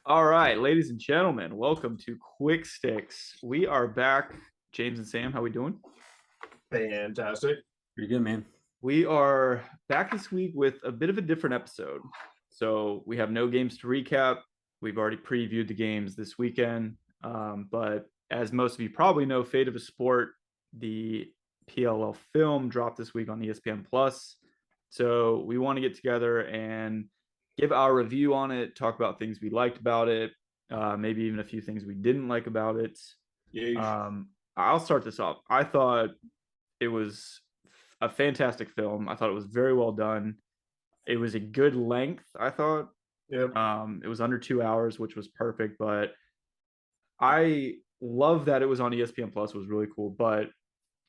All right, ladies and gentlemen, welcome to Quick Sticks. We are back. James and Sam, how we doing? Fantastic. Pretty good, man. We are back this week with a bit of a different episode. So we have no games to recap. We've already previewed the games this weekend. But as most of you probably know, Fate of a Sport, the PLL film dropped this week on ESPN Plus. So we want to get together and give our review on it, talk about things we liked about it, maybe even a few things we didn't like about it. Yeesh. I'll start this off. I thought it was a fantastic film. I thought it was very well done. It was a good length, I thought. Yep. It was under 2 hours, which was perfect, but I love that it was on ESPN Plus. It was really cool.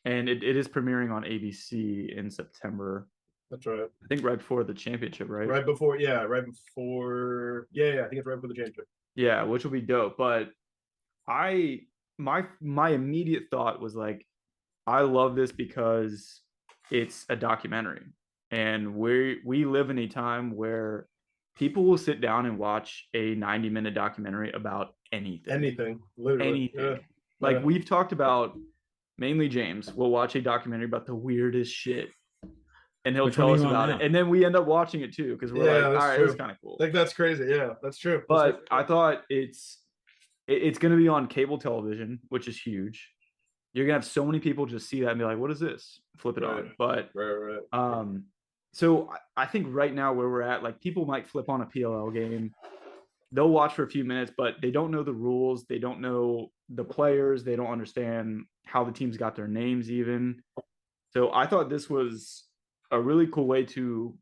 And it is premiering on ABC in September. That's right. I think right before the championship, right? Right before, yeah, right before, yeah, I think it's right before the championship. Yeah, which will be dope. But I my immediate thought was like, I love this because it's a documentary, and we live in a time where people will sit down and watch a 90-minute documentary about anything, Anything, literally. anything. Yeah. Like we've talked about, mainly James will watch a documentary about the weirdest shit, and he'll Which one tell are us you on about it, now? and then we end up watching it too because we're Yeah, like, all that's right, it was true. kind of cool. Like that's crazy. Yeah, that's true. But I thought it's going to be on cable television, which is huge. You're gonna have so many people just see that and be like, "What is this?" Flip it right, on. But right. so I think right now where we're at, like people might flip on a PLL game, they'll watch for a few minutes, but they don't know the rules, they don't know the players, they don't understand how the teams got their names even. So I thought this was a really cool way to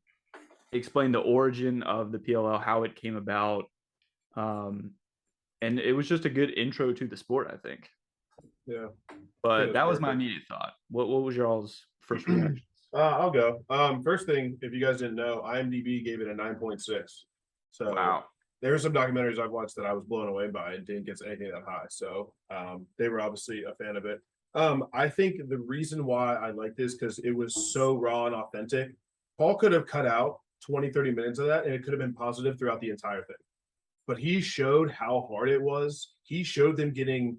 explain the origin of the PLL, how it came about, um, and it was just a good intro to the sport, I think. Yeah, I think But that's that was my perfect. immediate thought. What was your all's first reaction? I'll go. First thing, if you guys didn't know, IMDb gave it a 9.6. So Wow. there are some documentaries I've watched that I was blown away by and didn't get anything that high. So they were obviously a fan of it. I think the reason why I like this because it was so raw and authentic. Paul could have cut out 20, 30 minutes of that and it could have been positive throughout the entire thing. But he showed how hard it was. He showed them getting,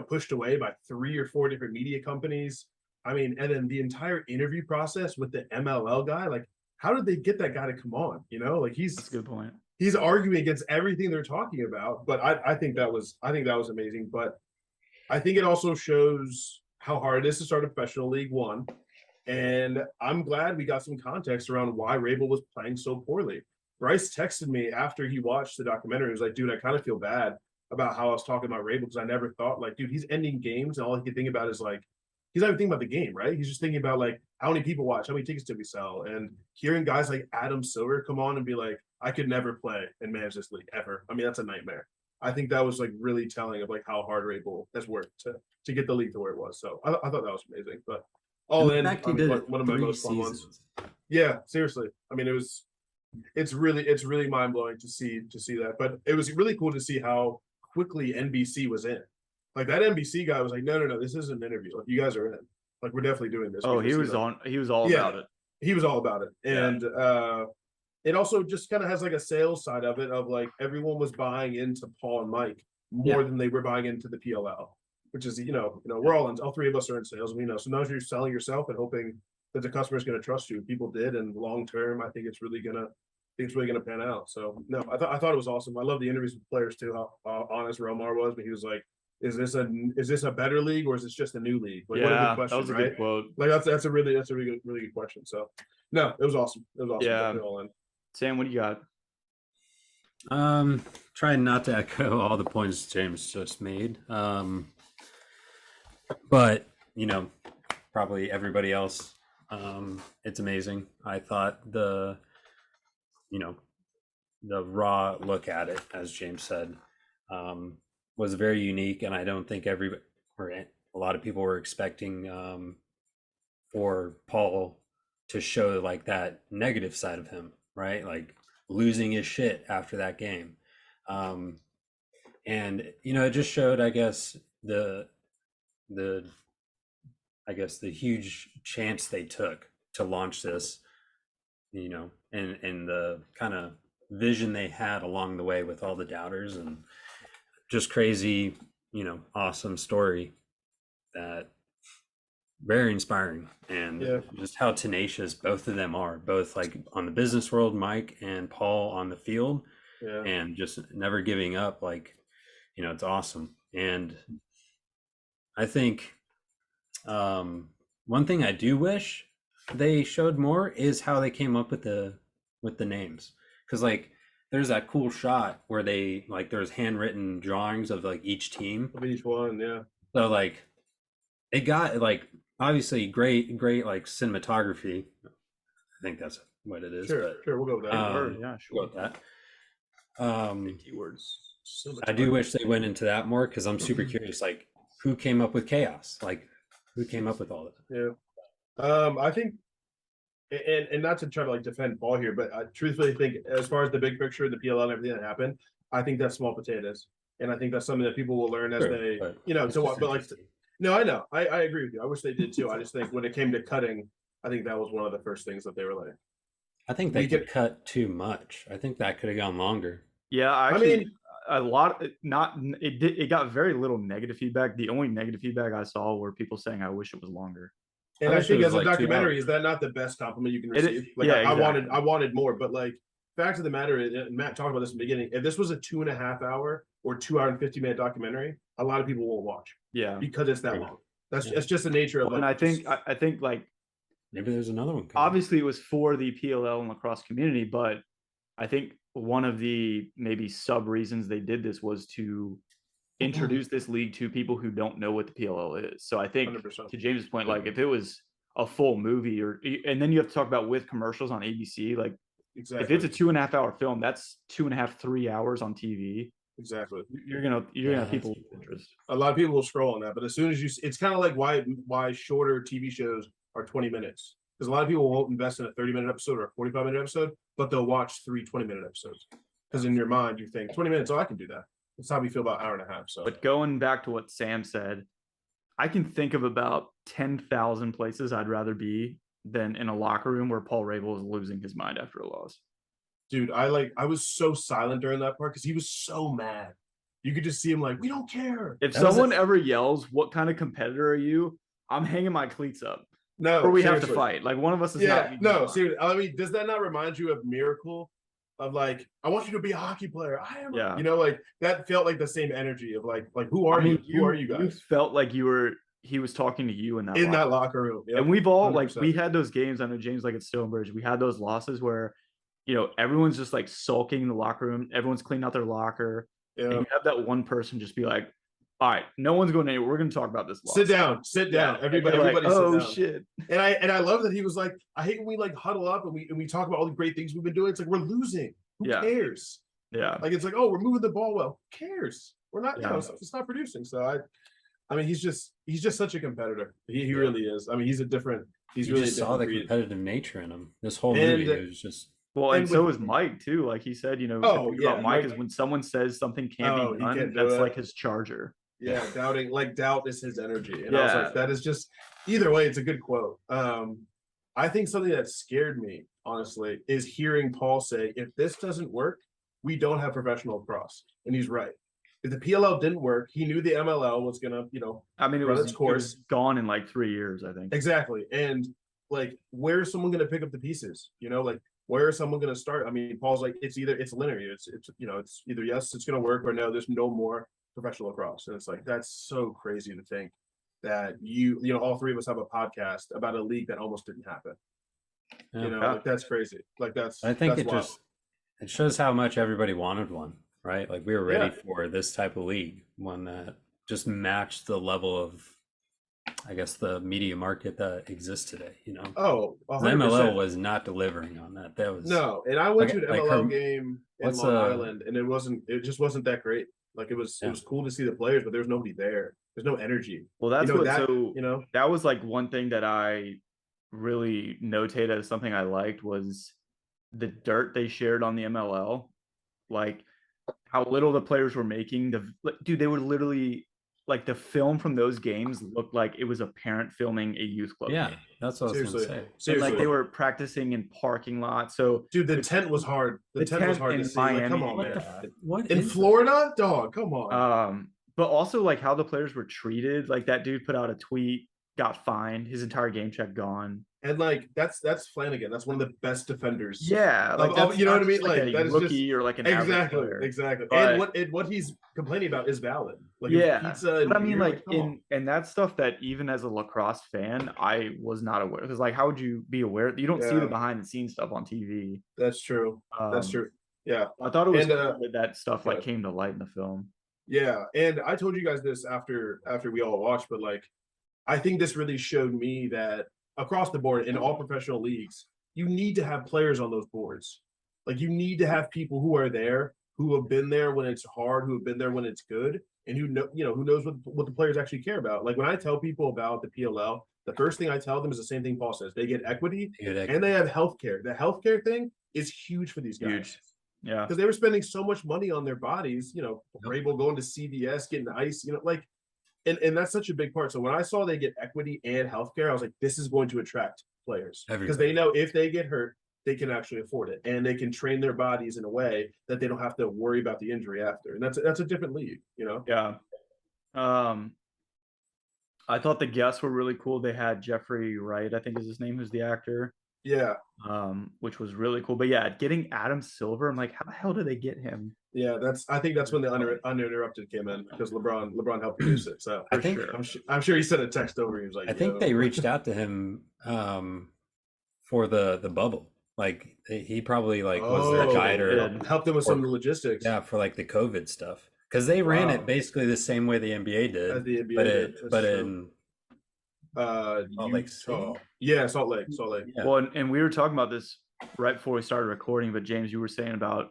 pushed away by 3 or 4 different media companies. I mean, and then the entire interview process with the MLL guy, like, how did they get that guy to come on? Like That's a good point. he's arguing against everything they're talking about. But I think that was amazing. But I think it also shows how hard it is to start a professional league one. And I'm glad we got some context around why Rabel was playing so poorly. Bryce texted me after he watched the documentary. He was like, dude, I kind of feel bad about how I was talking about Rabel because I never thought, like, dude, he's ending games and all he can think about is like, he's not even thinking about the game, right? He's just thinking about like how many people watch, how many tickets did we sell, and hearing guys like Adam Silver come on and be like, I could never play and manage this league ever. I mean, that's a nightmare. I think that was like really telling of like how hard Rabel has worked to get the league to where it was. So I thought that was amazing. But And all the in, fact I he mean, did one it one of my three most fun ones. seasons. Yeah, seriously. I mean, it's really mind blowing to see that. But it was really cool to see how quickly NBC was in. Like that NBC guy was like, no, this isn't an interview. Like you guys are in. Like we're definitely doing this Oh, because he this is was like, on. He was all yeah, about it. he was all about it. Yeah. And it also just kind of has like a sales side of it of like everyone was buying into Paul and Mike more Yeah. than they were buying into the PLL, which is we're all 3 of us are in sales. We know. So now you're selling yourself and hoping that the customer is going to trust you. People did, and long term, I think it's really gonna pan out. So no, I thought it was awesome. I love the interviews with players too. How honest Romar was, but he was like, "Is this a better league or is this just a new league?" Like, what a good Yeah, that question, was a right? good quote. Like that's a really good question. So no, it was awesome. It was awesome. Yeah. Definitely all in. Sam, what do you got? Trying not to echo all the points James just made. But probably everybody else. It's amazing. I thought you know, the raw look at it, as James said, was very unique, and I don't think everybody or a lot of people were expecting for Paul to show like that negative side of him, right? Like losing his shit after that game. Um, and it just showed, the the huge chance they took to launch this, and the kind of vision they had along the way with all the doubters, and just crazy, awesome story that very inspiring, and Yeah. just how tenacious both of them are, both like on the business world, Mike and Paul on the field, Yeah. and just never giving up. Like, it's awesome. And I think one thing I do wish they showed more is how they came up with the names, because like there's that cool shot where they like there's handwritten drawings of like each team. Of each one, yeah. So like it got like obviously great like cinematography. I think that's what it is. Sure, we'll go with that. Yeah, We'll go with that. Keywords. I do wish they went into that more, because I'm super curious, like who came up with chaos, like who came up with all that. Yeah. I think, and not to try to like defend Paul here, but I truthfully think as far as the big picture, the PLL and everything that happened, I think that's small potatoes, and I think that's something that people will learn as they, to what. But like, no, I know, I agree with you. I wish they did too. I just think when it came to cutting, I think that was one of the first things that they were like. I think they could cut too much. I think that could have gone longer. Yeah, actually, I mean, a lot. It got very little negative feedback. The only negative feedback I saw were people saying, "I wish it was longer." And I think as a documentary, is that not the best compliment you can receive? Like, yeah, exactly. I wanted more, but like, fact of the matter is, and Matt talked about this in the beginning, if this was a 2.5 hour or 2 hour and 50-minute documentary, a lot of people won't watch. Yeah, because it's that long. That's just the nature of it. And I think like maybe there's another one. Obviously, it was for the PLL and lacrosse community, but I think one of the maybe sub reasons they did this was to introduce this league to people who don't know what the PLL is. So I think 100%. To James's point, like if it was a full movie, and then you have to talk about with commercials on ABC, like exactly. If it's a 2.5 hour film, that's 2.5, 3 hours on TV. Exactly. You're gonna have people with interest. A lot of people will scroll on that, but as soon as it's kind of like why shorter TV shows are 20 minutes. Because a lot of people won't invest in a 30-minute episode or a 45-minute episode, but they'll watch 3 20-minute episodes. Because in your mind, you think 20 minutes, I can do that. That's how we feel about hour and a half. So, but going back to what Sam said, I can think of about 10,000 places I'd rather be than in a locker room where Paul Rabel is losing his mind after a loss. Dude, I was so silent during that part because he was so mad. You could just see him like, we don't care. If someone ever yells, "What kind of competitor are you?" I'm hanging my cleats up. No, or we seriously have to fight. Like one of us is not. No, seriously. I mean, does that not remind you of Miracle? Of like, I want you to be a hockey player. I am. Yeah. Like that felt like the same energy of like who are you? Who are you guys? You felt like he was talking to you in that locker room. Yep. And we've all 100%. Like we had those games. I know James like at Stonebridge. We had those losses where, everyone's just like sulking in the locker room. Everyone's cleaning out their locker. Yeah. And you have that one person just be like, all right, no one's going anywhere. We're going to talk about this loss. Sit down. Yeah. Everybody like, sit down. Shit. And I love that he was like, I hate when we like huddle up and we talk about all the great things we've been doing. It's like we're losing. Who cares? Yeah. Like it's like, oh, we're moving the ball well. Who cares? We're not, it's not producing. So I mean, he's just such a competitor. He really is. I mean, he's really just saw the competitive nature in him. This whole movie was just. Well, and so is Mike too. Like he said, about Mike is when someone says something can't be done, that's like his charger. Yeah, doubt is his energy. And I was like, that is just either way, it's a good quote. I think something that scared me, honestly, is hearing Paul say, if this doesn't work, we don't have professional lacrosse. And he's right. If the PLL didn't work, he knew the MLL was gonna, I mean, it was gone in like 3 years, I think. Exactly. And like, where is someone gonna pick up the pieces? Like, where is someone going to start? I mean, Paul's like, it's linear. It's either yes, it's going to work, or no, there's no more professional lacrosse. And it's like, that's so crazy to think that all three of us have a podcast about a league that almost didn't happen. Like that's crazy. Like I think it shows how much everybody wanted one, right? Like we were ready for this type of league, one that just matched the level of, I guess, the media market that exists today, Oh, 100%. The MLL was not delivering on that. That was no, and I went to an MLL game in Long Island, and it just wasn't that great. Like it was cool to see the players, but there's nobody there. There's no energy. Well, that's that was like one thing that I really notated as something I liked was the dirt they shared on the MLL, like how little the players were making. Dude, they would literally like the film from those games looked like it was a parent filming a youth club Yeah, game. that's what I was Seriously, gonna say. And seriously. like they were practicing in parking lots. So Dude, the tent was hard. The the tent was tent hard to in see. Like, come Miami, on, What man. the what In is that? Florida, dog, come on. but also like how the players were treated. Like that dude put out a tweet, got fined, his entire game check gone. And like that's Flanagan. That's one of the best defenders. Yeah, like that's you know not what I mean? just like Like a that is just rookie or like an average exactly, player. exactly. But- And what he's complaining about is valid. Like Yeah, pizza and but I mean, beer, like come on. and that's stuff that even as a lacrosse fan, I was not aware. Because like, how would you be aware? You don't see Yeah. the behind the scenes stuff on TV. That's true. That's true. Yeah. I thought it was And, cool that stuff like yeah. came to light in the film. Yeah. And I told you guys this after we all watched, but like I think this really showed me that across the board in all professional leagues, you need to have players on those boards. Like you need to have people who are there, who have been there when it's hard, who have been there when it's good, and who know, who knows what the players actually care about. Like when I tell people about the PLL, the first thing I tell them is the same thing Paul says. They get equity and they have healthcare. The healthcare thing is huge for these guys. Huge. Yeah. Because they were spending so much money on their bodies, Rabel going to CVS, getting ice, like and that's such a big part. So when I saw they get equity and healthcare, I was like, this is going to attract players because they know if they get hurt, they can actually afford it and they can train their bodies in a way that they don't have to worry about the injury after. And that's a different league, Yeah. I thought the guests were really cool. They had Jeffrey Wright, I think is his name, who's the actor. Yeah. Which was really cool. But yeah, getting Adam Silver, I'm like, how the hell did they get him? Yeah, I think that's when the uninterrupted came in because LeBron helped produce it. So I think I'm sure he sent a text over. He was like, I think they reached out to him for the bubble. Like he probably like was their guide or helped them with some of the logistics. Yeah, for like the COVID stuff because they ran it basically the same way the NBA did. As the NBA but in Salt Lake City? Yeah, Salt Lake. Yeah. Well, and we were talking about this right before we started recording, but James, you were saying about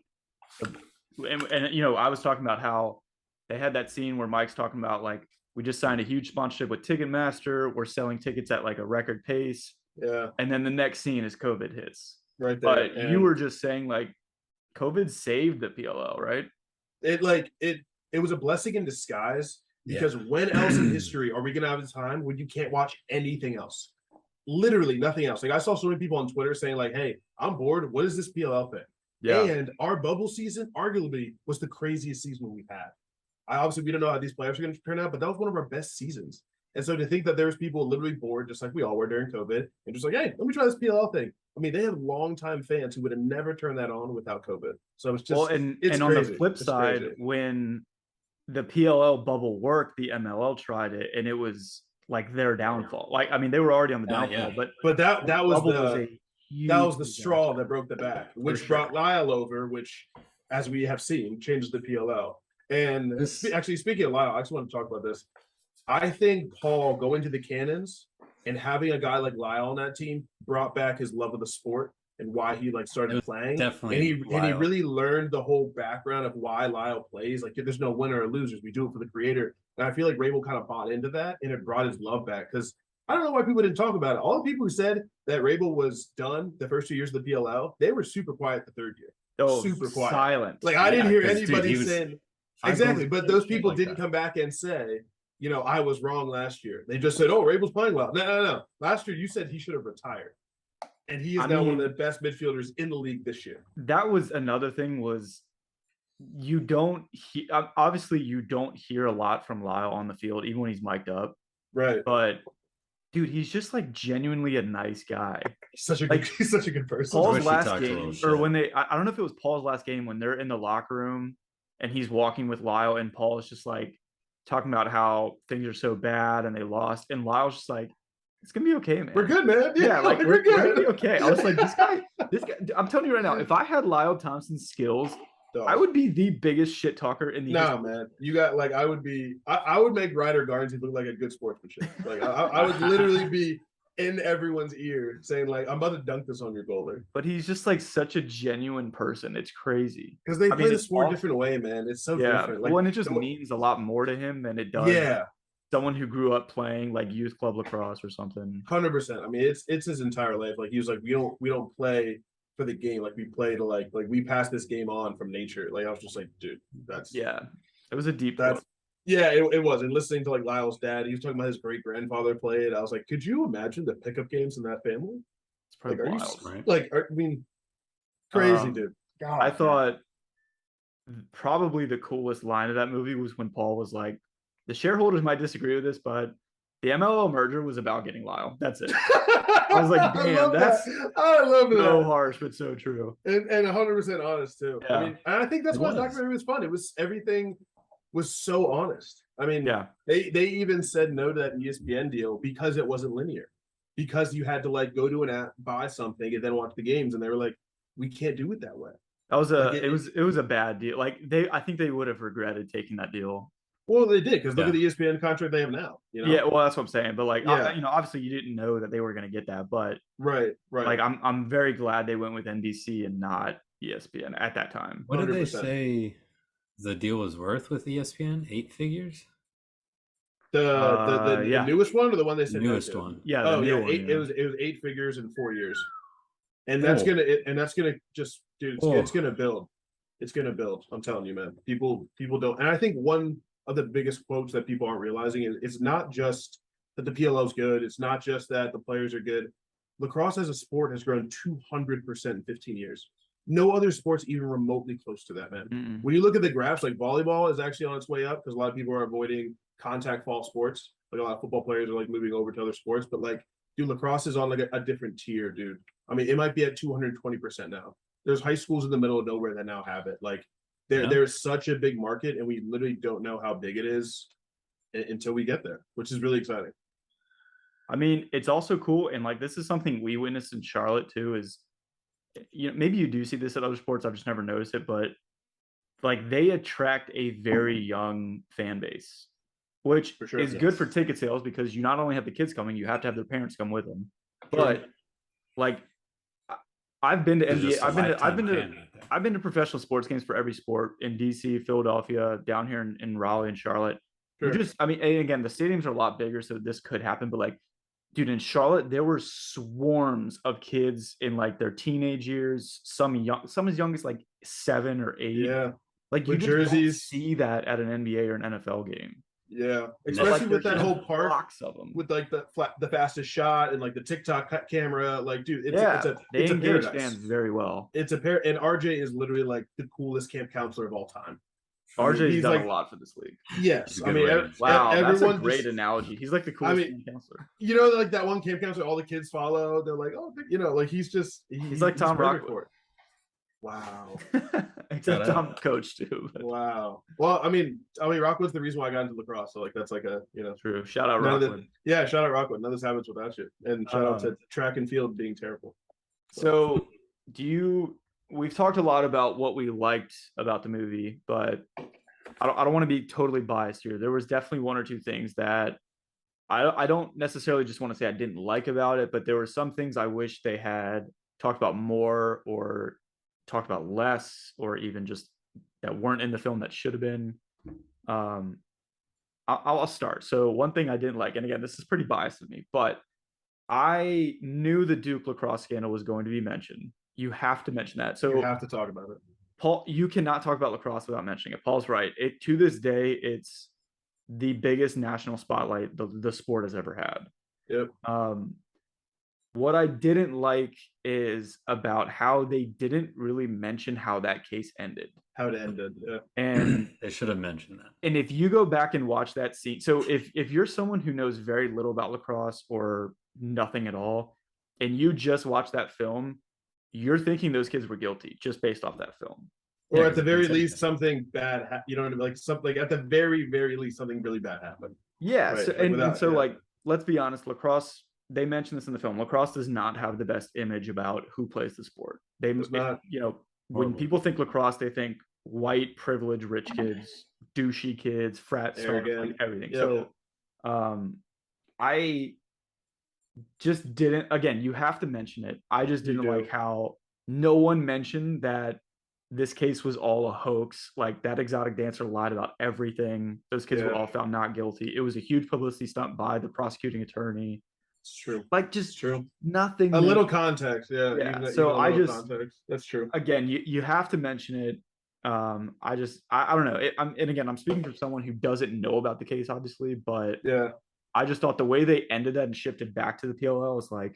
and I was talking about how they had that scene where Mike's talking about like we just signed a huge sponsorship with Ticketmaster, we're selling tickets at like a record pace. Yeah. And then the next scene is COVID hits. Right there. But you were just saying like COVID saved the PLL, right? It was a blessing in disguise because when else in history are we gonna have a time when you can't watch anything else? Literally nothing else. Like I saw so many people on Twitter saying like, hey, I'm bored. What is this PLL thing? Yeah. And our bubble season arguably was the craziest season we've had. Obviously we don't know how these playoffs are going to turn out, but that was one of our best seasons. And so to think that there's people literally bored, just like we all were during COVID, and just like, hey, let me try this PLL thing. I mean, they have longtime fans who would have never turned that on without COVID. So it's just and crazy. On the flip side, when the PLL bubble worked, the MLL tried it, and it was like their downfall. Like, I mean, they were already on the downfall, but that was the disaster. straw that broke the back, which brought Lyle over, which, as we have seen, changes the PLL. And actually, speaking of Lyle, I just want to talk about this. I think Paul going to the Cannons and having a guy like Lyle on that team brought back his love of the sport and why he like started playing. Definitely, and he really learned the whole background of why Lyle plays. Like, there's no winner or losers. We do it for the creator. And I feel like Rabel kind of bought into that, and it brought his love back. Because I don't know why people didn't talk about it. All the people who said that Rabel was done the first 2 years of the PLL, they were super quiet the third year. Oh, super quiet. Silent. Like, I didn't hear anybody saying exactly. But those people didn't come back and say, I was wrong last year. They just said, oh, Rabel's playing well. No. Last year, you said he should have retired. And he is now one of the best midfielders in the league this year. That was another thing was you don't obviously you don't hear a lot from Lyle on the field, even when he's mic'd up. Right. But dude, he's just like genuinely a nice guy. He's such a good person. Paul's last game, or when I don't know if it was Paul's last game when they're in the locker room and he's walking with Lyle and Paul is just like talking about how things are so bad and they lost. And Lyle's just like, it's gonna be okay, man. We're good, man. Yeah, like we're gonna be okay. I was like, this guy, I'm telling you right now, if I had Lyle Thompson's skills, I would be the biggest shit talker in the history. Man. You got like I would make Ryder Garnsey look like a good sportsmanship. Like I would literally be in everyone's ear saying like, I'm about to dunk this on your goalie. But he's just like such a genuine person. It's crazy. Because they play the sport a different way, man. It's so different. Like, and it just means a lot more to him than it does. Yeah. Someone who grew up playing like youth club lacrosse or something. 100%. I mean, it's his entire life. Like he was like, we don't play for the game. Like we play to like we pass this game on from nature. Like I was just like, dude, that's it was a deep. It Yeah, it was. And listening to like Lyle's dad, he was talking about his great grandfather played. I was like, could you imagine the pickup games in that family? It's pretty Like, are you wild. Right. like? I mean, crazy, Um, dude. God, I man. thought probably the coolest line of that movie was when Paul was like, "The shareholders might disagree with this, but the MLL merger was about getting Lyle. That's it." I was like, I "Damn, love that's that. I love so that. harsh but so true." And 100% honest too. I Yeah. mean, and I think that's It why the was. documentary was fun. It was everything was so honest. I mean, Yeah, they even said no to that ESPN deal because it wasn't linear, because you had to like go to an app, buy something, and then watch the games, and they were like, we can't do it that way. that was Like it was a bad deal. Like I think they would have regretted taking that deal. well, they did because look Yeah. at the ESPN contract they have now. You know? Yeah, well, that's what I'm saying. But like, Yeah. you know, obviously you didn't know that they were going to get that, but Right. like, I'm very glad they went with NBC and not ESPN at that time. What did they 100%. say the deal was worth with ESPN? 8 figures? The Yeah. newest one or the one they The said newest no to? one. Yeah, the Oh new yeah, one, eight, yeah. it was 8 figures in 4 years, and that's Cool. gonna just dude, Oh. it's gonna build. It's gonna build. I'm telling you, man. People don't, and I think one of the biggest quotes that people aren't realizing is it's not just that the PLL is good. It's not just that the players are good. Lacrosse as a sport has grown 200% in 15 years. No other sport's even remotely close to that, man. Mm-mm. When you look at the graphs, like volleyball is actually on its way up because a lot of people are avoiding contact fall sports. Like a lot of football players are like moving over to other sports, but like, dude, lacrosse is on like a different tier, dude. I mean, it might be at 220% now. There's high schools in the middle of nowhere that now have it. Like, Yeah. there's such a big market, and we literally don't know how big it is until we get there, which is really exciting. I mean, it's also cool, and like this is something we witnessed in Charlotte too. Is, you know, maybe you do see this at other sports. I've just never noticed it, but like they attract a very young fan base, which For sure, is yes. good for ticket sales because you not only have the kids coming, you have to have their parents come with them. Sure. But like, I've been to There's NBA. just a I've been to lifetime fan right there. I've been to professional sports games for every sport in DC, Philadelphia, down here in Raleigh and Charlotte. Sure. You just, I mean, and again, the stadiums are a lot bigger, so this could happen. But like, dude, in Charlotte, there were swarms of kids in like their teenage years. Some as young as like 7 or 8. Yeah, Like you with just don't jerseys. see that at an NBA or an NFL game. yeah, But, especially like, with there's that just whole park blocks of them. with like the fastest shot and like the TikTok camera. Like, dude, it's They it's a engage paradise. fans very well. It's a pair, and RJ is literally like the coolest camp counselor of all time. RJ's he's done like- a lot for this league. Yes, He's a I good mean, rating. Wow, that's a everyone great just- analogy. He's like the coolest mean, counselor. you know, like that one camp counselor all the kids follow. They're like, oh, you know, like he's just He's like Tom perfect Rockwood. for it. Wow, Except Shout Tom out. coach too. But wow. Well, I mean, Rockwood's the reason why I got into lacrosse. So like, that's like a true. Shout out none of Rockwood. yeah. Shout out Rockwood. None of this happens without you. And shout out to track and field being terrible. So, we've talked a lot about what we liked about the movie, but I don't want to be totally biased here. There was definitely one or two things that I don't necessarily just want to say I didn't like about it, but there were some things I wish they had talked about more or talked about less, or even just that weren't in the film that should have been. I'll start. So one thing I didn't like, and again, this is pretty biased of me, but I knew the Duke lacrosse scandal was going to be mentioned. You have to mention that. So You have to talk about it. Paul, you cannot talk about lacrosse without mentioning it. Paul's right. It to this day, it's the biggest national spotlight the sport has ever had. Yep. What I didn't like is about how they didn't really mention how that case ended. How it ended. Yeah. And They should have mentioned that. and if you go back and watch that scene, so if you're someone who knows very little about lacrosse or nothing at all, and you just watch that film, you're thinking those kids were guilty just based off that film. Or Yeah, at the very it's least, anything. something bad. You know what I mean? Like something. At the very, very least, something really bad happened. Yeah. Right, So, like and without- so yeah. like, let's be honest, lacrosse, they mentioned this in the film. Lacrosse does not have the best image about who plays the sport. Does not. You know, when Horrible. people think lacrosse, they think white, privileged, rich kids, douchey kids, frat stars, like Arrogant. everything. Yep. So, I just didn't. Again, you have to mention it. I just You didn't do. like how no one mentioned that this case was all a hoax. Like that exotic dancer lied about everything. Those kids were Yeah. all found not guilty. It was a huge publicity stunt by the prosecuting attorney. It's true. Like It's just true. nothing. A little mentioned. context. Yeah. Yeah, Even so a I little just- context. That's true. Again, you have to mention it. I don't know. And again, I'm speaking from someone who doesn't know about the case, obviously, but Yeah. I just thought the way they ended that and shifted back to the PLL was like,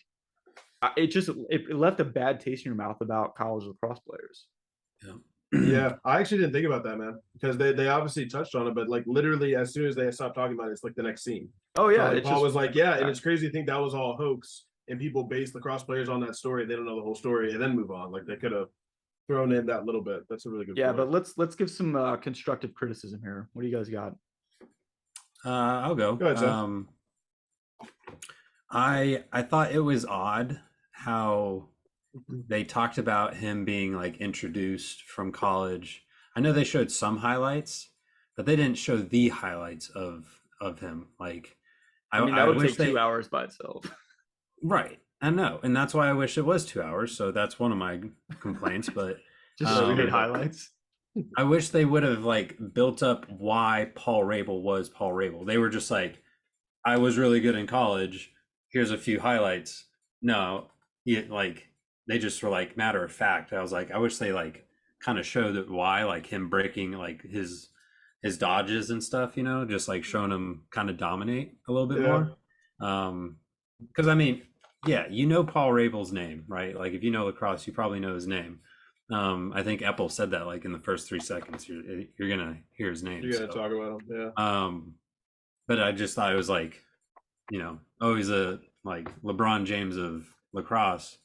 it left a bad taste in your mouth about college lacrosse players. Yeah, I actually didn't think about that, man, because they obviously touched on it, but like literally as soon as they stopped talking about it, it's like the next scene. Oh So, yeah, like it's Paul just was like, yeah, and it's crazy to think that was all a hoax, and people base lacrosse players on that story. They don't know the whole story and then move on. Like they could have thrown in that little bit. That's a really good yeah. point. But let's give some constructive criticism here. What do you guys got? I'll go. Go ahead, Sam. I thought it was odd how they talked about him being like introduced from college. I know they showed some highlights, but they didn't show the highlights of him. Like, I mean, that would wish take 2 hours by itself. Right, I know, and that's why I wish it was 2 hours. So that's one of my complaints. But Just we shoot heard that. highlights. I wish they would have like built up why Paul Rabel was Paul Rabel. They were just like, I was really good in college. Here's a few highlights. No, like they just were like matter of fact. I was like, I wish they like kind of showed it why, like him breaking like his dodges and stuff, just like showing him kind of dominate a little bit Yeah. more. Because I mean, yeah, Paul Rabel's name, right? Like if you know lacrosse, you probably know his name. I think Epple said that like in the first 3 seconds, you're gonna hear his name. You gotta so. talk about him. Yeah. But I just thought it was like, oh, he's a like LeBron James of lacrosse,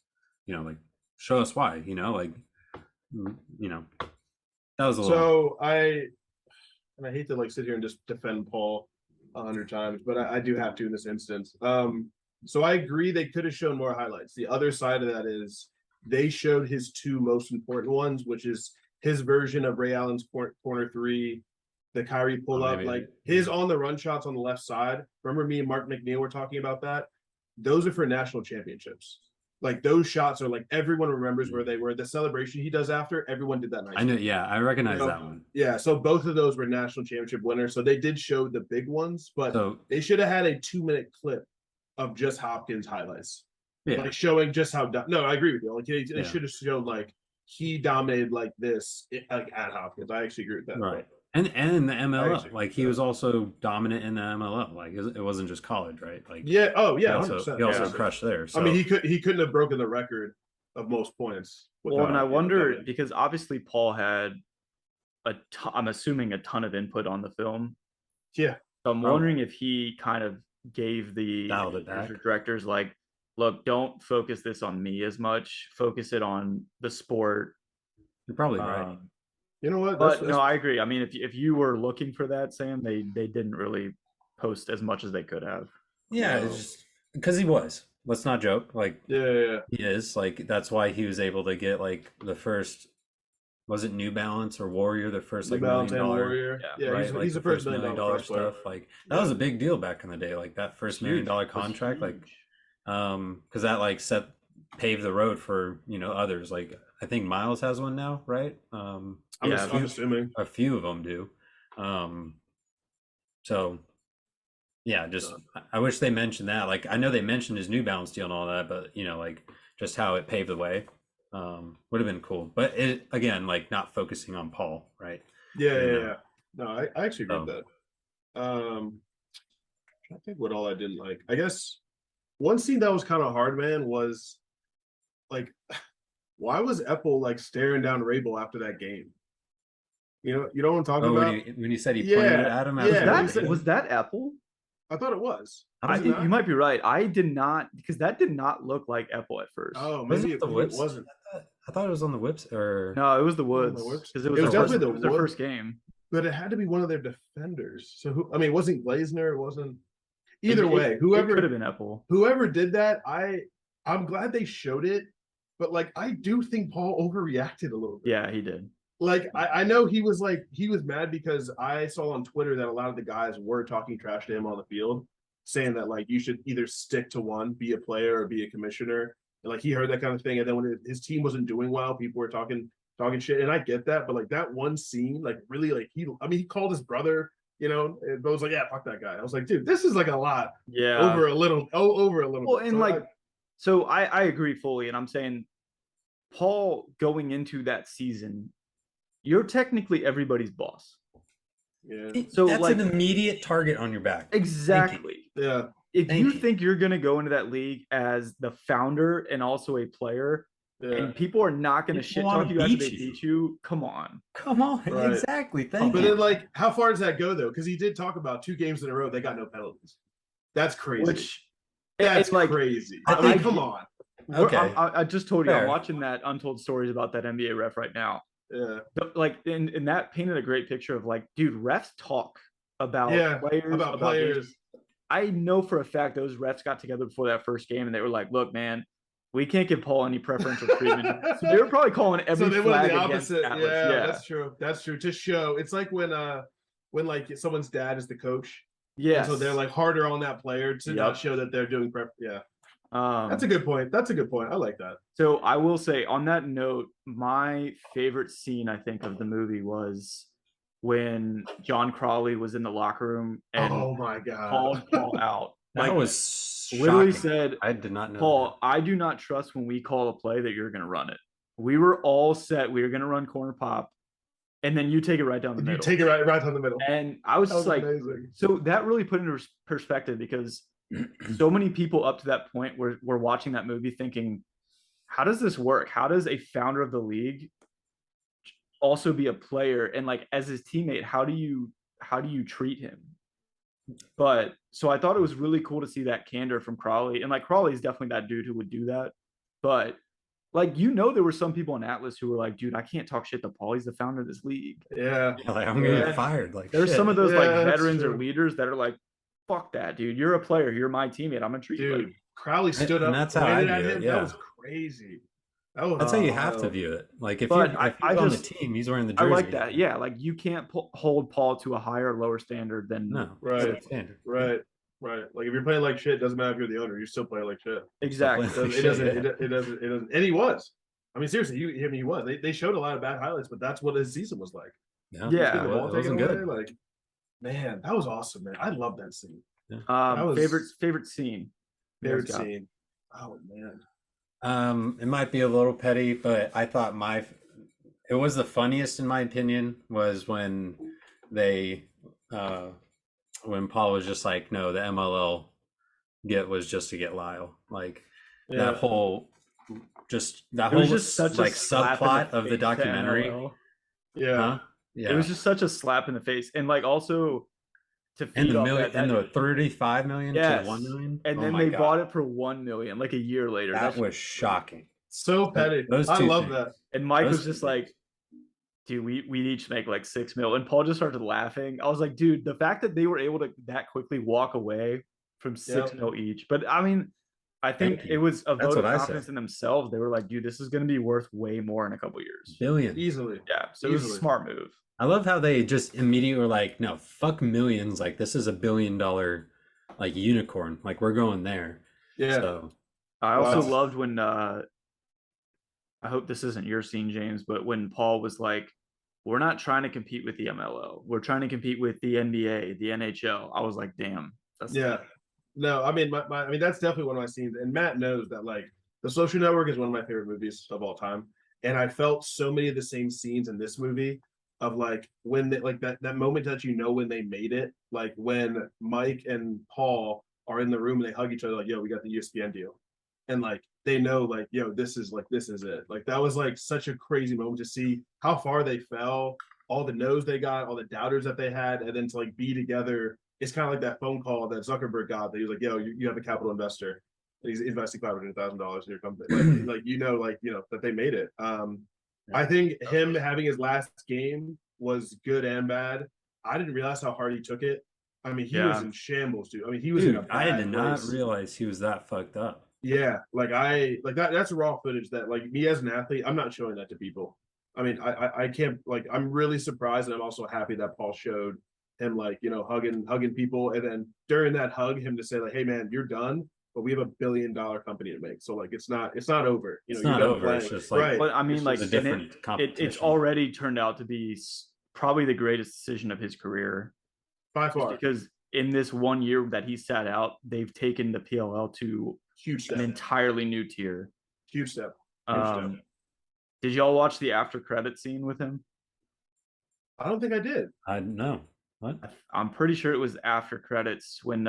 like show us why, like, that was a little. So I hate to like sit here and just defend Paul 100 times, but I do have to in this instance. So I agree they could have shown more highlights. The other side of that is they showed his 2 most important ones, which is his version of Ray Allen's corner 3, the Kyrie pull up, like his on the run shots on the left side. Remember me and Mark McNeil were talking about that? Those are for national championships. Like those shots are like everyone remembers where they were. The celebration he does after, everyone did that night. I know, yeah, I recognize that one. Yeah, so both of those were national championship winners. So they did show the big ones, but they should have had a 2-minute clip of just Hopkins highlights. Yeah. Like showing just how no, I agree with you. Like they should have shown like he dominated like this like at Hopkins. I actually agree with that. Right. And in the MLO, like he was also dominant in the MLO. Like it wasn't just college, right? Like yeah, oh yeah, he also crushed there. So. I mean, he couldn't have broken the record of most points. Well, and I wonder because obviously Paul had I'm assuming a ton of input on the film. Yeah. So I'm wondering if he kind of gave the directors like, look, don't focus this on me as much. Focus it on the sport. You're probably right. You know what? But no, I agree. I mean, if you were looking for that, Sam, they didn't really post as much as they could have. Yeah, it's just because he was. Let's not joke. Like, yeah, he is. Like, that's why he was able to get like the first. Was it New Balance or Warrior? The first like $1 million Warrior. Yeah, right. He's the first $1 million stuff. Like that was a big deal back in the day. Like that first $1 million contract. Like, because that like paved the road for others. Like I think Miles has one now, right? I'm assuming a few of them do. So yeah, just I wish they mentioned that. Like I know they mentioned his New Balance deal and all that, but like just how it paved the way would have been cool. But it again, like not focusing on Paul, right? Yeah. No, I actually agree with that. I think what all I didn't like. I guess one scene that was kind of hard, man, was like, why was Epple like staring down Rabel after that game? You know what I'm talking about? When he said he pointed at him. Was that Epple? I thought it was. You might be right. I did not, because that did not look like Epple at first. Oh, maybe it wasn't. I thought it was on the Whips or no, it was the Woods because it was definitely their first game. But it had to be one of their defenders. So it wasn't Glazner. It wasn't. Either way, whoever could have been Epple. Whoever did that, I'm glad they showed it. But like, I do think Paul overreacted a little bit. Yeah, he did. Like, I know he was mad because I saw on Twitter that a lot of the guys were talking trash to him on the field, saying that like you should either stick to one, be a player or be a commissioner. And like he heard that kind of thing. And then when his team wasn't doing well, people were talking shit. And I get that, but like that one scene, like really like he called his brother, and Bo was like, yeah, fuck that guy. I was like, dude, this is like a lot. Yeah. Over a little. Well, and so I agree fully. And I'm saying Paul going into that season, you're technically everybody's boss. Yeah. So, That's like- an immediate target on your back. Exactly. Yeah. If Thank you you. think you're going to go into that league as the founder and also a player, Yeah. and people are not going to People shit wanna talk you after beat they you. beat you, come on. Come on, Right. exactly. Thank But you. then, like, how far does that go though? Because he did talk about 2 games in a row they got no penalties. That's crazy. Which That's it's like, crazy. I I mean, think- come on. Okay. I just told you, I'm Fair. watching that Untold Stories about that NBA ref right now. Yeah. Like, and that painted a great picture of like, dude, refs talk about Yeah, players, about games. players. I know for a fact those refs got together before that first game and they were like, look, man, we can't give Paul any preferential treatment. So they were probably calling every So they flag went the against opposite. Atlas. Yeah, that's true. That's true. To show, it's like when like someone's dad is the coach. Yeah. And so they're like harder on that player to not Yep. show that they're doing prep. Yeah. That's a good point. That's a good point. I like that. So I will say on that note, my favorite scene, I think, of the movie was when John Crawley was in the locker room and Oh my called god. Paul out. That Like, was literally shocking. said, I did not know. Paul, I do not trust when we call a play that you're going to run it. We were all set. We were going to run corner pop, and then you take it right down the You middle. take it right down the middle. And I was That just was like, amazing. so that really put into perspective because so many people up to that point were watching that movie thinking, how does this work? How does a founder of the league also be a player? And like, as his teammate, how do you treat him? But so I thought it was really cool to see that candor from Crawley. And like, Crawley is definitely that dude who would do that. But like, there were some people in Atlas who were like, dude, I can't talk shit to Paul. He's the founder of this league. Yeah. Yeah, like, I'm gonna Yeah. get fired. Like There's shit. some of those Yeah, like that's veterans or true. leaders that are like, fuck that, dude. You're a player. You're my teammate. I'm gonna treat you Dude, like. Crowley stood And up. that's how I pointed at view it, him. yeah. That was crazy. That was That's how you have to wild. view it. Like if But you're, I- if he's I on just- the team, he's wearing the I jersey. like that. Yeah, like you can't hold Paul to a higher or lower standard than No. Right. That's standard. Right. Right. Like if you're playing like shit, doesn't matter if you're the owner, you still play like shit. exactly. Still It Shit, doesn't, yeah. it doesn't, and he was. I mean, seriously, he was. They showed a lot of bad highlights, but that's what his season was like. Yeah. Get the it ball wasn't taken good. away, like, man, that was awesome, man. I love that scene. was- Favorite scene. You guys Favorite got? scene. Oh man. It might be a little petty, but I thought it was the funniest in my opinion was when they when Paul was just like, no, the MLL was just to get Lyle. Like Yeah. that whole It was just such a like slap in subplot the of the face to documentary. NLL. Yeah. Huh? Yeah. It was just such a slap in the face, and like also to feed and the off million that, and the 35 million Yes. to 1 million. and Oh then my they God. bought it for 1 million like a year later. That That's- was shocking. So petty. Those I two love things. that. And Mike Those was just two like, dude, we each make like 6 mil. And Paul just started laughing. I was like, dude, the fact that they were able to that quickly walk away from 6 Yep. mil each. But I mean, I think Thank it you. was a That's vote of what I confidence said. in themselves. They were like, dude, this is going to be worth way more in a couple years. Billion. Easily. Yeah. So it was a Easily. smart move. I love how they just immediately were like, no, fuck millions. Like this is $1 billion like unicorn. Like we're going there. Yeah. So I also Wow. loved when I hope this isn't your scene, James, but when Paul was like, we're not trying to compete with the MLO. We're trying to compete with the NBA, the NHL. I was like, damn. That's Yeah. No, I mean, I mean, that's definitely one of my scenes. And Matt knows that, like, The Social Network is one of my favorite movies of all time. And I felt so many of the same scenes in this movie of like when they, like that moment that when they made it, like when Mike and Paul are in the room and they hug each other, like, yo, we got the ESPN deal. And like they know, like, yo, this is it. Like that was like such a crazy moment to see how far they fell, all the no's they got, all the doubters that they had, and then to like be together. It's kind of like that phone call that Zuckerberg got that he was like, yo, you have a capital investor. He's investing $500,000 in your company. Like that they made it. I think him having his last game was good and bad. I didn't realize how hard he took it. I mean, he was Yeah. in shambles, dude. I mean, he was in a dude, I bad did not place. realize he was that fucked up. Yeah, like that's raw footage that like me as an athlete, I'm not showing that to people. I mean, I can't, like, I'm really surprised, and I'm also happy that Paul showed him, like, hugging people, and then during that hug, him to say like, hey man, you're done, but we have $1 billion company to make, so like it's not over. It's you're not done over. playing. It's just like right. But I mean, It's like, just a and different competition. it's already turned out to be probably the greatest decision of his career. by Just far because in this 1 year that he sat out, they've taken the PLL to huge an step. entirely new tier. Huge step. Did y'all watch the after credit scene with him? I don't think I did. I know. What? I'm pretty sure it was after credits when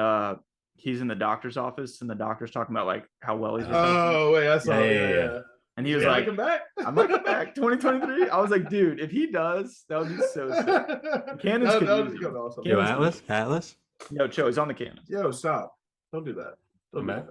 he's in the doctor's office and the doctor's talking about like how well he's recovering. Oh wait, I saw. Yeah, Yeah, yeah, yeah. yeah. And he was Yeah, I like, come back. I might come back 2023. I was like, dude, if he does, that would be so sick. Cannons could that use would him. awesome. Yo, Cannons could- Atlas? Yo, Cho, he's on the cannons. Yo, stop! Don't do that. Don't I'm do back.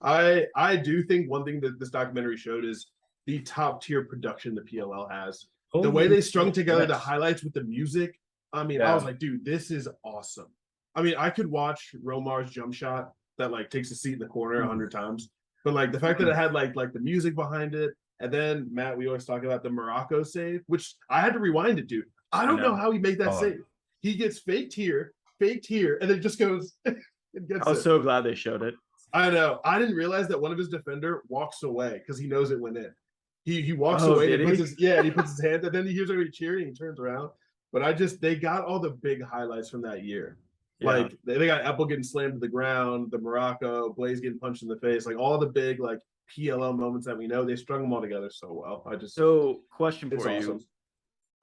that. I do think one thing that this documentary showed is the top tier production the PLL has. The way they strung together the yes. highlights with the music. I mean, I was like, dude, this is awesome. I mean, I could watch Romar's jump shot that like takes a seat in the corner 100 times, but like the fact that it had like the music behind it, and then Matt, we always talk about the Morocco save, which I had to rewind it, dude. I don't know how he made that save. He gets faked here, and then just goes and gets I was it. so glad they showed it. I know. I didn't realize that one of his defender walks away because he knows it went in. He walks Oh, away did and he? puts he puts his hand, and then he hears everybody cheering and he turns around. But they got all the big highlights from that year. Yeah. Like they got Apple getting slammed to the ground, the Morocco, Blaze getting punched in the face, like all the big like PLL moments that we know. They strung them all together so well. So, question it's for awesome. you.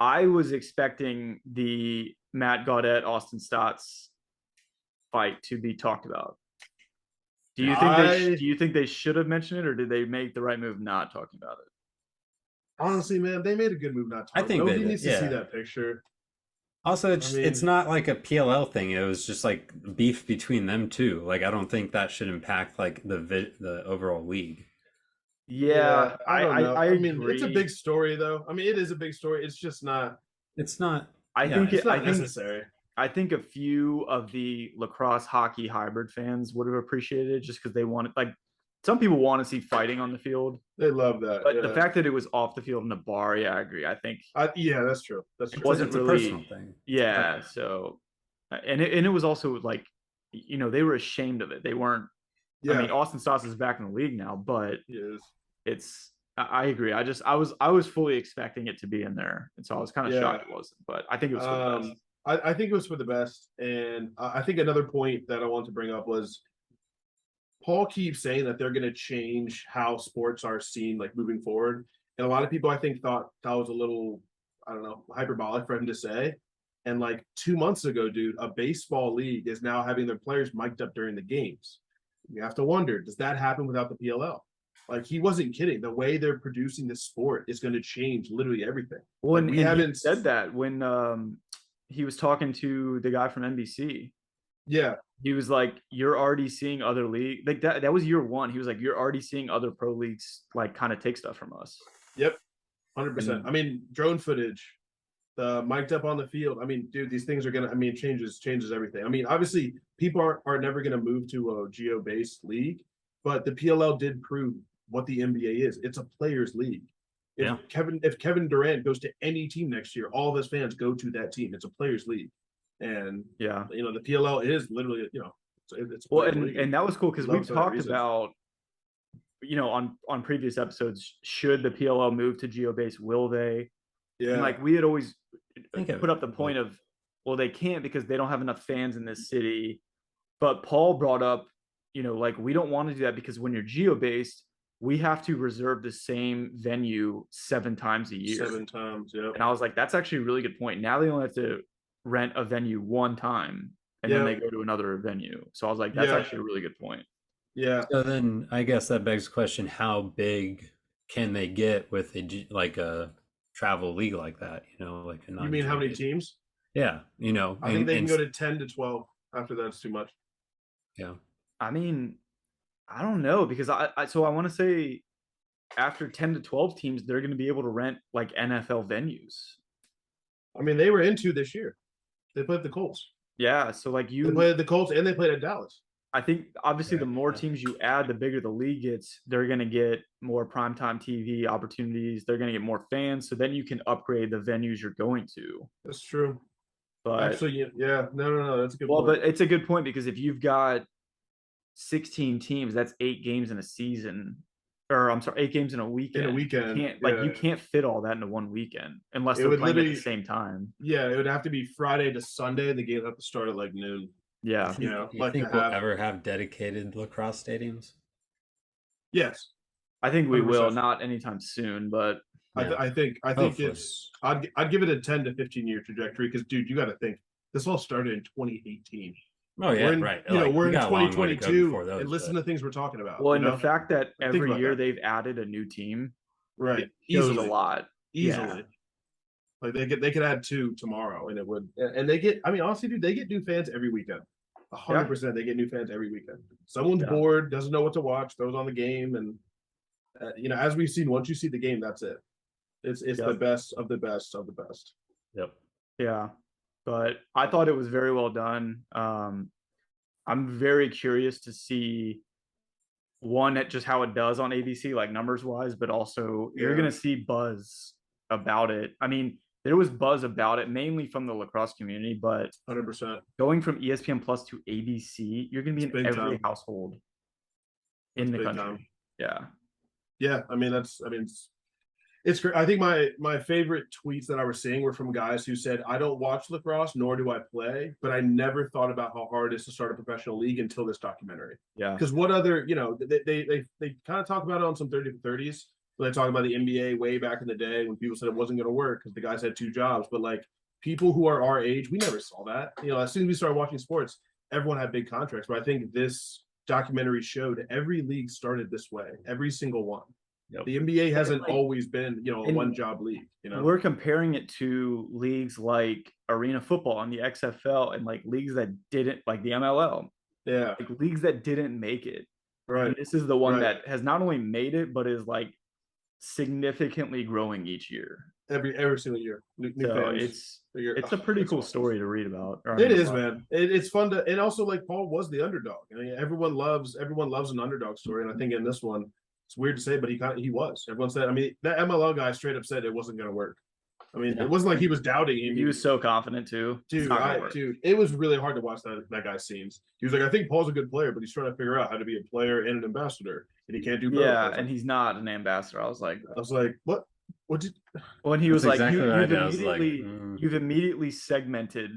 I was expecting the Matt Gaudette Austin Stotts fight to be talked about. Do you think they should have mentioned it, or did they make the right move not talking about it? Honestly, man, they made a good move not I talking. think Nobody they did, needs to see yeah. that picture. Also, it's I it's mean- not like a PLL thing. It was just like beef between them two. Like I don't think that should impact like the overall league. Yeah, I don't know. I mean, it's a agree. big story though. I mean, it is a big story. It's just not. It's not. I yeah, think It's not I think necessary. I think a few of the lacrosse hockey hybrid fans would have appreciated it just because they wanted like some people want to see fighting on the field, They love that. but yeah. the fact that it was off the field in a bar, yeah, I agree. I think Yeah, that's true. That's true. wasn't it's a really- personal thing. yeah. So, and it was also like, you know, they were ashamed of it. They weren't. Yeah, I mean, Austin Stotts is back in the league now, but he is. it's. I agree. I was fully expecting it to be in there, and so I was kind of Yeah. shocked it wasn't. But I think it was for the best. I think it was for the best. And I think another point that I want to bring up was Paul keeps saying that they're going to change how sports are seen, like moving forward. And a lot of people, I think, thought that was a little, I don't know, hyperbolic for him to say. And like 2 months ago, dude, a baseball league is now having their players mic'd up during the games. You have to wonder, does that happen without the PLL? Like he wasn't kidding. The way they're producing this sport is going to change literally everything. Well, Like, and we he haven't said that when he was talking to the guy from NBC. Yeah, He was like, "You're already seeing other league like that. That was year one. He was like, "You're already seeing other pro leagues like kind of take stuff from us." yep, 100%. And- I mean, drone footage, the mic'd up on the field. I mean, dude, these things are gonna. I mean, it changes everything. I mean, obviously, people are never gonna move to a geo-based league, but the PLL did prove what the NBA is. It's a players' league. If Yeah. Kevin Durant goes to any team next year, all of his fans go to that team. It's a players' league, and Yeah. you know the PLL is literally it's a Well, players' league. and that was cool because Love we've for that talked reason. about, you know, on previous episodes, should the PLL move to geo-based? Will they? yeah, And like we had always think it put up the would. point of, well, they can't because they don't have enough fans in this city. But Paul brought up, you know, like we don't want to do that because when you're geo-based, we have to reserve the same venue 7 times a year. 7 times. Yeah, And I was like, that's actually a really good point. Now they only have to rent a venue one time and then Yeah. they go to another venue. So I was like, that's Yeah. actually a really good point. yeah. So then I guess that begs the question: how big can they get with like a travel league like that? You know, like a You mean how many non-geo-based- teams? Yeah, you know, I think they can and- go to 10 to 12. After that's too much. yeah. I mean, I don't know because I want to say after 10 to 12 teams, they're going to be able to rent like NFL venues. I mean, they were in 2 this year. They played the Colts. Yeah. So like They played the Colts and they played at Dallas. I think obviously the more Yeah. teams you add, the bigger the league gets. They're going to get more primetime TV opportunities. They're going to get more fans. So then you can upgrade the venues you're going to. That's true. But Actually, yeah. No. That's a good well, point. but it's a good point because if you've got 16 teams, that's 8 games in a season, or I'm sorry, 8 games in a weekend. In a weekend, you can't yeah. can't fit all that into one weekend unless It they're would playing at the literally- same time. Yeah, it would have to be Friday to Sunday. The games have to start at like noon. Yeah, You know, Do like think to we'll have- ever have dedicated lacrosse stadiums? Yes. I think we will 100%. not anytime soon, but Yeah. I think Hopefully. it's I'd give it a 10 to 15 year trajectory because dude, you got to think this all started in 2018. Oh yeah, We're in, right. you know, Like we're we in got a long way to go 2022 before those. and listen but- to things we're talking about. Well, you and know? the fact that Think every about year that. they've added a new team, Right, it shows easily, a lot. easily. Yeah. Like they could add 2 tomorrow, and it would. And they get. I mean, honestly, dude, they get new fans every weekend. 100%, they get new fans every weekend. Someone's Yeah. bored, doesn't know what to watch, throws on the game, and you know, as we've seen, once you see the game, that's it. It's the Yep. best of the best of the best. Yep. Yeah. But I thought it was very well done. I'm very curious to see one at just how it does on ABC, like numbers wise, but also you're Yeah. gonna see buzz about it. I mean, there was buzz about it mainly from the lacrosse community, but 100%. going from ESPN Plus to ABC, you're gonna be It's in big every time. household in It's the big country. time. Yeah. Yeah, I mean it's great. I think my favorite tweets that I was seeing were from guys who said, "I don't watch lacrosse, nor do I play, but I never thought about how hard it is to start a professional league until this documentary." Yeah. Because what other, you know, they kind of talk about it on some 30 for 30s. But they talk about the NBA way back in the day when people said it wasn't going to work because the guys had 2 jobs. But like people who are our age, we never saw that. You know, as soon as we started watching sports, everyone had big contracts. But I think this documentary showed every league started this way, every single one. Yep. The NBA hasn't like- always been, you know, a and one job league. You know, We're comparing it to leagues like Arena Football and the XFL and like leagues that didn't, like the MLL, yeah, like leagues that didn't make it. right. And this is the one Right. that has not only made it, but is like significantly growing each year. Every single year, new So fans. it's a pretty cool awesome. story to read about. or It read is, about. man. It's fun to, and also like Paul was the underdog. I mean, everyone loves an underdog story, and I think in this one, it's weird to say, but he was. Everyone said, I mean, that MLL guy straight up said it wasn't going to work. I mean, Yeah. it wasn't like he was doubting him. He was so confident too. It's Dude, not gonna work. dude, it was really hard to watch that guy's scenes. He was like, I think Paul's a good player, but he's trying to figure out how to be a player and an ambassador, and he can't do both. Yeah, I was and he's not an ambassador. I was like, what? What did? when he was That's like, exactly what I you've did. I was like, immediately, you've immediately segmented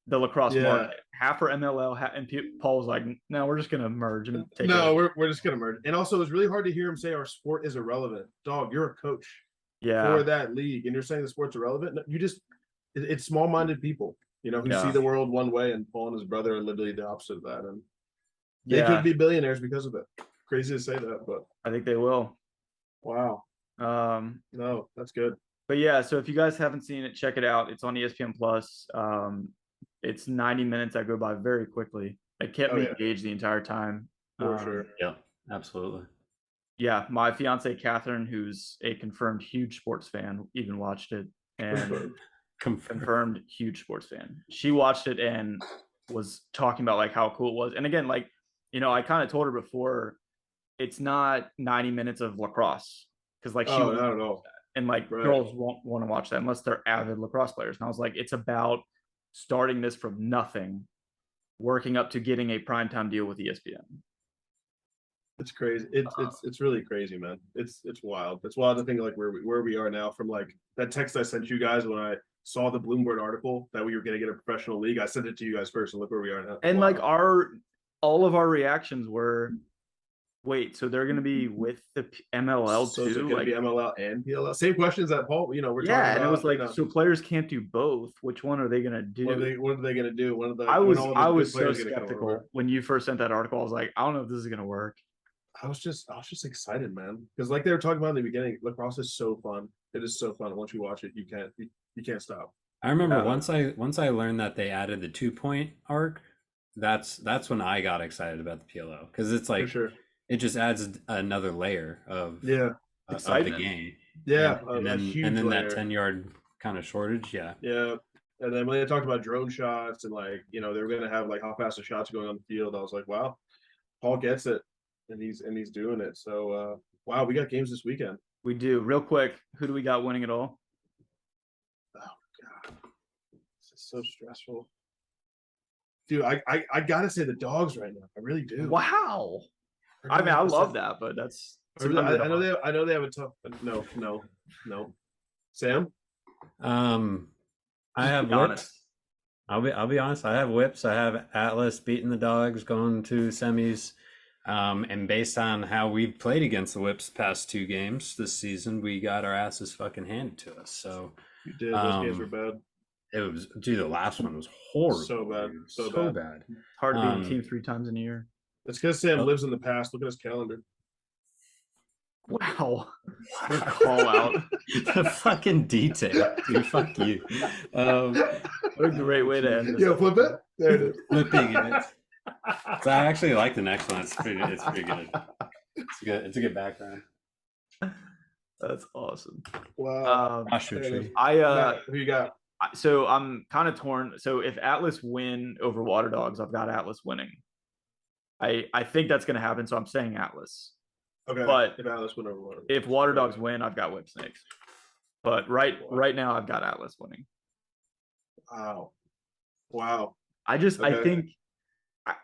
the lacrosse Yeah. market. Half for MLL, and Paul was like, no, we're just gonna merge and take No, it. we're just gonna merge. And also, it was really hard to hear him say our sport is irrelevant. Dog, you're a coach Yeah, for that league, and you're saying the sport's irrelevant. No, you just it's small-minded people, you know, who Yeah. see the world one way, and Paul and his brother are literally the opposite of that, and they yeah. could be billionaires because of it. Crazy to say that, but I think they will. wow, no, that's good. But yeah, so if you guys haven't seen it, check it out. It's on ESPN Plus. It's 90 minutes that go by very quickly. It kept Oh, me yeah. engaged the entire time. For sure. Yeah, absolutely. Yeah, my fiance Catherine, who's a confirmed huge sports fan, even watched it and confirmed huge sports fan. She watched it and was talking about like how cool it was. And again, like, you know, I kind of told her before, it's not 90 minutes of lacrosse because like she Oh, not at all. and like Right. girls won't want to watch that unless they're avid lacrosse players. And I was like, it's about starting this from nothing, working up to getting a primetime deal with ESPN. It's crazy. It's really crazy, man. It's wild. It's wild to think like where we are now from like that text I sent you guys when I saw the Bloomberg article that we were going to get a professional league. I sent it to you guys first, and look where we are now. And Wow. like all of our reactions were, wait, so they're going to be with the MLL So is it too? going to Like, be MLL and PLL? Same questions that Paul. You know, we're yeah, talking and about. it was like, you know, so players can't do both. Which one are they going to do? what are they going to do? When are the I when was all the I good was so players gonna come skeptical over? when you first sent that article. I was like, I don't know if this is going to work. I was just excited, man, because like they were talking about in the beginning, lacrosse is so fun. It is so fun. Once you watch it, you can't stop. I remember Yeah. once I learned that they added the 2-point arc. That's when I got excited about the PLO because it's For like sure. it just adds another layer of Yeah. of the Excitement. game. Yeah. and a then huge and then layer. that 10-yard kind of shortage. Yeah, Yeah. And then when they talked about drone shots and like, you know, they were gonna have like how fast the shots are going on the field, I was like, wow, Paul gets it, and he's doing it. So wow, we got games this weekend. We do. Real quick, who do we got winning it all? God, this is so stressful. Dude, I gotta say the dogs right now. I really do. Wow. I mean, I love that, but that's I know they have a tough no. Sam? I have be honest. whips. I'll be honest. I have whips. I have Atlas beating the dogs, going to semis. And based on how we've played against the Whips past 2 games this season, we got our asses fucking handed to us. So You did. Those games were bad. it was, dude, the last one was horrible. So bad. Dude. So bad. It's hard to beat a Um, team 3 times in a year. It's because Sam lives in the past. Look at his calendar. Wow. What a call out. The fucking detail, dude. Fuck you. What a great way to end this. Yo, flip it. There it is. Flipping it. So I actually like the next one. It's pretty good. It's a good background. That's awesome. Wow. Joshua There it is. Tree. I Who you got? so I'm kind of torn. So if Atlas win over Water Dogs, I've got Atlas winning. I think that's going to happen, so I'm saying Atlas. Okay. But if Atlas went over Water. If Water Dogs win, I've got Whip Snakes. But right now, I've got Atlas winning. Wow. Wow. I Okay. think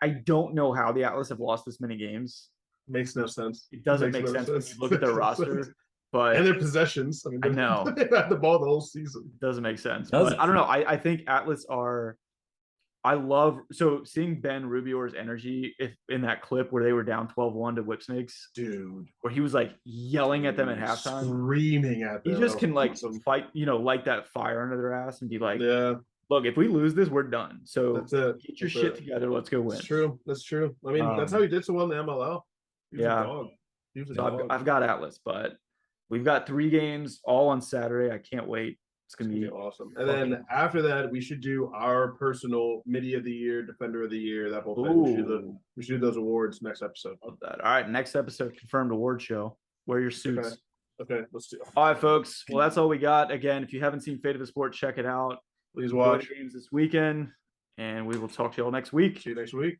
I don't know how the Atlas have lost this many games. Makes no sense. It doesn't Makes make no sense when sense. you look at their roster, but And it their possessions. I mean, I know. they've had the ball the whole season. doesn't make sense. Does But it? I don't know. I think Atlas are. I love seeing Ben Rubior's energy in that clip where they were down 12-1 to Whip Snakes, Dude. where he was like yelling at them at halftime. Screaming at He them. just can like Awesome. fight, light that fire under their ass and be like, Yeah, look, if we lose this, we're done. So that's it. get your That's shit it. together. Let's go win. That's true. That's true. I mean, that's how he did so well in the MLL. He was Yeah. a dog. He was a So dog. I've got Atlas, but we've got 3 games all on Saturday. I can't wait. It's It's gonna be awesome. And then after that, we should do our personal Midi of the Year, Defender of the Year, that whole thing. We should do those awards next episode. love that. All right, next episode confirmed award show. Wear your suits. Okay, let's do it. All right, folks. Well, that's all we got. Again, if you haven't seen Fate of the Sport, check it out. Please Enjoy watch. the games this weekend, and we will talk to you all next week. See you next week.